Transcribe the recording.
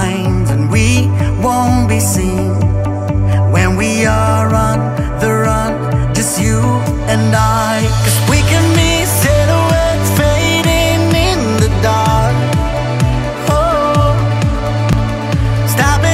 minds, and we won't be seen when we are on the run, just you and I. 'Cause we can be silhouettes fading in the dark. Oh, stop it.